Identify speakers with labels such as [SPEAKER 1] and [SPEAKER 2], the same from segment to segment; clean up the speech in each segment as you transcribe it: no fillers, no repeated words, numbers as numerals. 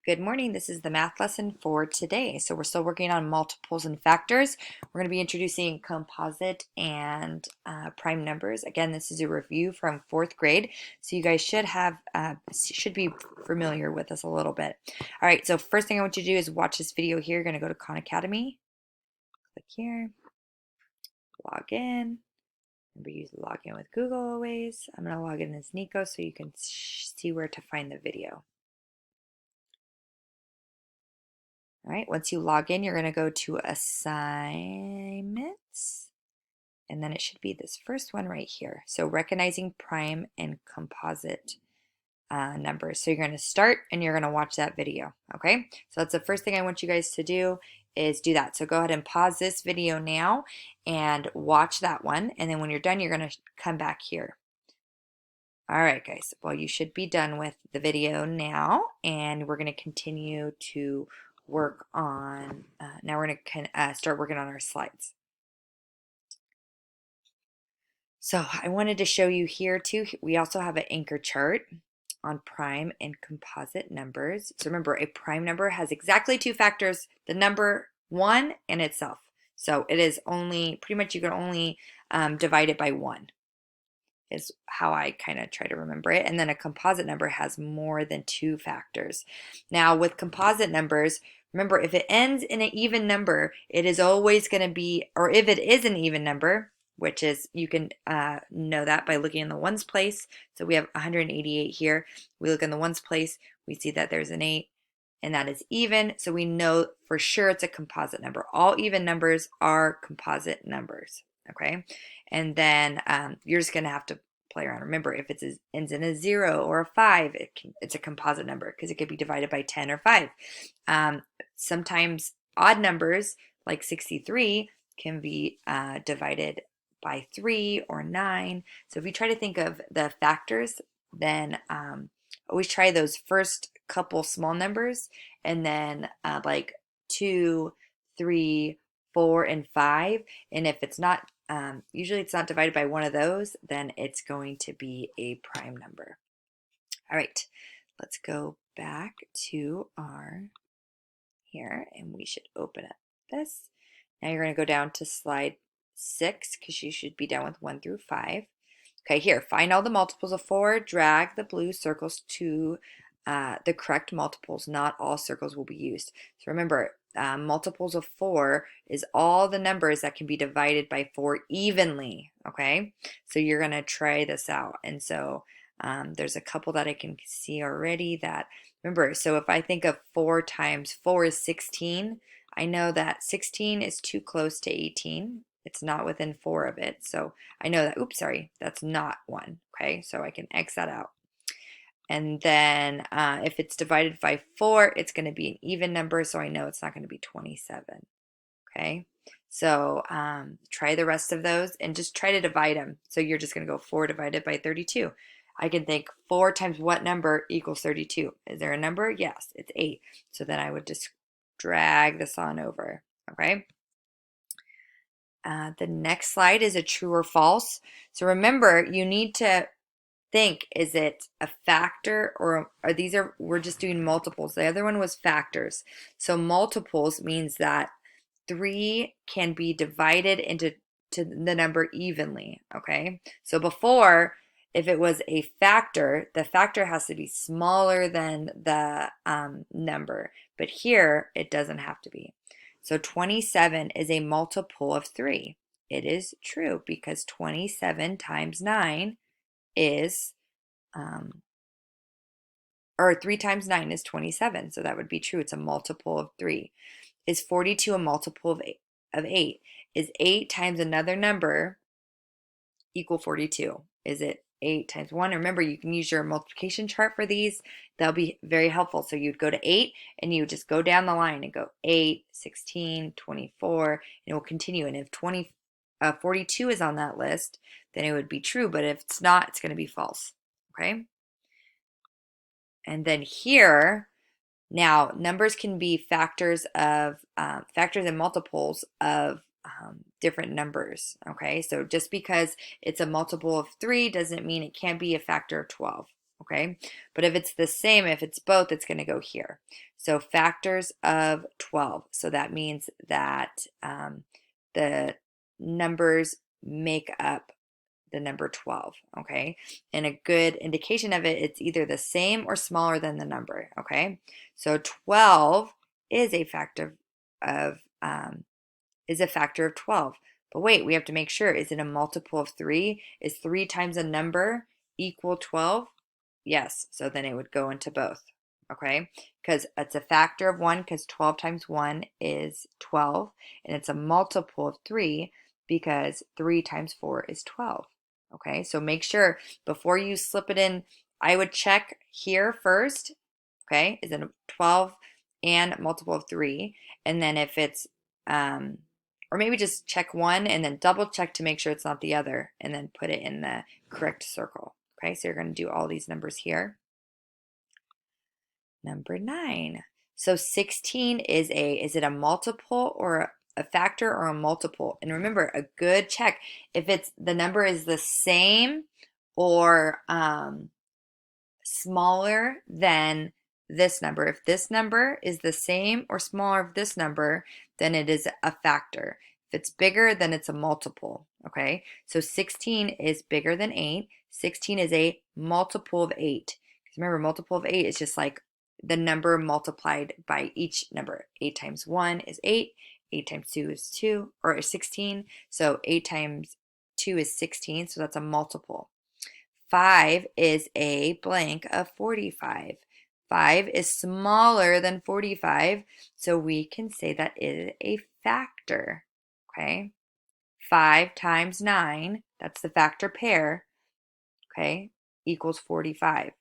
[SPEAKER 1] Good morning. This is the math lesson for today. So we're still working on multiples and factors. We're going to be introducing composite and prime numbers. Again, this is a review from fourth grade, so you guys should be familiar with this a little bit. All right. So first thing I want you to do is watch this video here. You're going to go to Khan Academy. Click here. Log in. Remember, use log in with Google always. I'm going to log in as Nico so you can see where to find the video. All right, once you log in, you're going to go to assignments, and then it should be this first one right here. So recognizing prime and composite numbers. So you're going to start and you're going to watch that video. Okay, so that's the first thing I want you guys to do is do that. So go ahead and pause this video now and watch that one. And then when you're done, you're going to come back here. All right, guys. Well, you should be done with the video now, and we're going to continue to work on, now we're going to start working on our slides. So I wanted to show you here too, we also have an anchor chart on prime and composite numbers. So remember, a prime number has exactly two factors, the number 1 and itself. So it is only, pretty much you can only divide it by 1. Is how I kind of try to remember it. And then a composite number has more than 2 factors. Now with composite numbers, remember if it ends in an even number, it is always going to be, or if it is an even number, which is, you can know that by looking in the ones place. So we have 188 here. We look in the ones place, we see that there's an 8, and that is even. So we know for sure it's a composite number. All even numbers are composite numbers. Okay, and then you're just going to have to play around. Remember, if it ends in a 0 or a 5, it's a composite number because it could be divided by 10 or 5. Sometimes odd numbers like 63 can be divided by 3 or 9. So if you try to think of the factors, then always try those first couple small numbers, and then like 2, 3, 4, and 5. And if it's not, usually it's not divided by one of those, then it's going to be a prime number. All right, let's go back to our here, and we should open up this. Now you're going to go down to slide 6 because you should be done with 1 through 5. Okay, here, find all the multiples of 4, drag the blue circles to the correct multiples. Not all circles will be used. So remember, multiples of 4 is all the numbers that can be divided by 4 evenly, okay? So you're going to try this out. And so there's a couple that I can see already that, remember, so if I think of 4 times 4 is 16, I know that 16 is too close to 18. It's not within 4 of it. So I know that, oops, sorry, that's not 1. Okay, so I can X that out. And then if it's divided by 4, it's going to be an even number, so I know it's not going to be 27. Okay, so try the rest of those and just try to divide them. So you're just going to go 4 divided by 32. I can think 4 times what number equals 32? Is there a number? Yes, it's 8. So then I would just drag this on over. Okay. The next slide is a true or false. So remember, you need to think, is it a factor or we're just doing multiples. The other one was factors. So multiples means that 3 can be divided into the number evenly, okay? So before, if it was a factor, the factor has to be smaller than the number, but here it doesn't have to be. So 27 is a multiple of 3. It is true because 27 times 9 is, or 3 times 9 is 27, so that would be true. It's a multiple of 3. Is 42 a multiple of 8? Is 8 times another number equal 42? Is it 8 times 1? Remember, you can use your multiplication chart for these. They'll be very helpful. So you'd go to 8, and you would just go down the line and go 8, 16, 24, and it will continue. And if 42 is on that list, then it would be true. But if it's not, it's going to be false. Okay? And then here, now numbers can be factors and multiples of different numbers. Okay, so just because it's a multiple of 3 doesn't mean it can't be a factor of 12. okay? But if it's the same, if it's both, it's going to go here. So factors of 12. So that means that the numbers make up the number 12, okay? And a good indication of it, it's either the same or smaller than the number, okay? So 12 is a factor of 12. But wait, we have to make sure, is it a multiple of 3? Is 3 times a number equal 12? Yes, so then it would go into both, okay? Because it's a factor of 1, because 12 times 1 is 12, and it's a multiple of 3 because 3 times 4 is 12, okay? So make sure before you slip it in, I would check here first, okay? Is it a 12 and multiple of 3? And then if it's, or maybe just check one and then double check to make sure it's not the other, and then put it in the correct circle. Okay, so you're going to do all these numbers here. Number 9. So 16 is it a multiple or a factor or a multiple? And remember, a good check, if it's the number is the same or smaller than this number. If this number is the same or smaller of this number, then it is a factor. If it's bigger, then it's a multiple, okay? So 16 is bigger than 8. 16 is a multiple of 8. Because remember, multiple of 8 is just like the number multiplied by each number. 8 times 1 is 8. 8 times 2 is 2, or is 16. So 8 times 2 is 16, so that's a multiple. 5 is a blank of 45. 5 is smaller than 45, so we can say that it is a factor, okay? 5 times 9, that's the factor pair, okay, equals 45.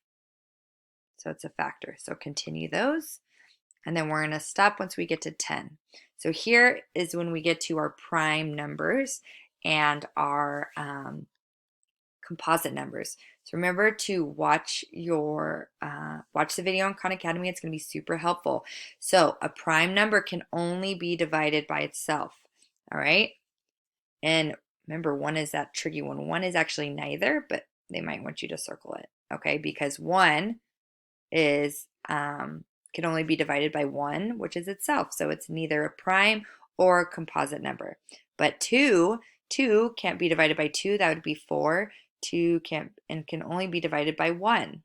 [SPEAKER 1] So it's a factor. So continue those, and then we're going to stop once we get to 10. So here is when we get to our prime numbers and our composite numbers. So remember to watch the video on Khan Academy. It's going to be super helpful. So a prime number can only be divided by itself. All right. And remember, 1 is that tricky one. 1 is actually neither, but they might want you to circle it. Okay, because 1 is can only be divided by 1, which is itself. So it's neither a prime or a composite number. But 2 can't be divided by 2. That would be 4. 2 can only be divided by 1.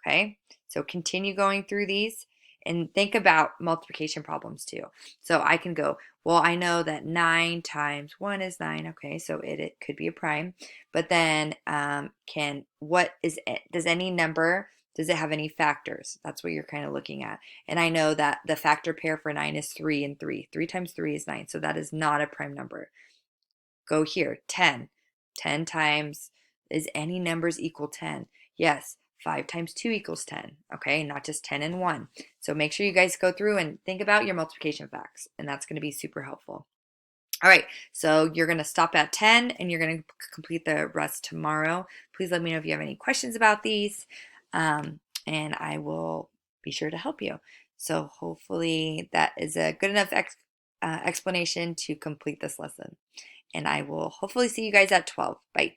[SPEAKER 1] Okay, so continue going through these and think about multiplication problems too. So I can go, well, I know that 9 times 1 is 9. Okay, so it could be a prime. But then does any number, does it have any factors? That's what you're kind of looking at. And I know that the factor pair for 9 is 3 and 3. 3 times 3 is 9, so that is not a prime number. Go here, 10. 10 times, is any numbers equal 10? Yes. 5 times 2 equals 10, okay? Not just 10 and 1. So make sure you guys go through and think about your multiplication facts, and that's going to be super helpful. All right, so you're going to stop at 10, and you're going to complete the rest tomorrow. Please let me know if you have any questions about these, and I will be sure to help you. So hopefully that is a good enough explanation to complete this lesson. And I will hopefully see you guys at 12. Bye.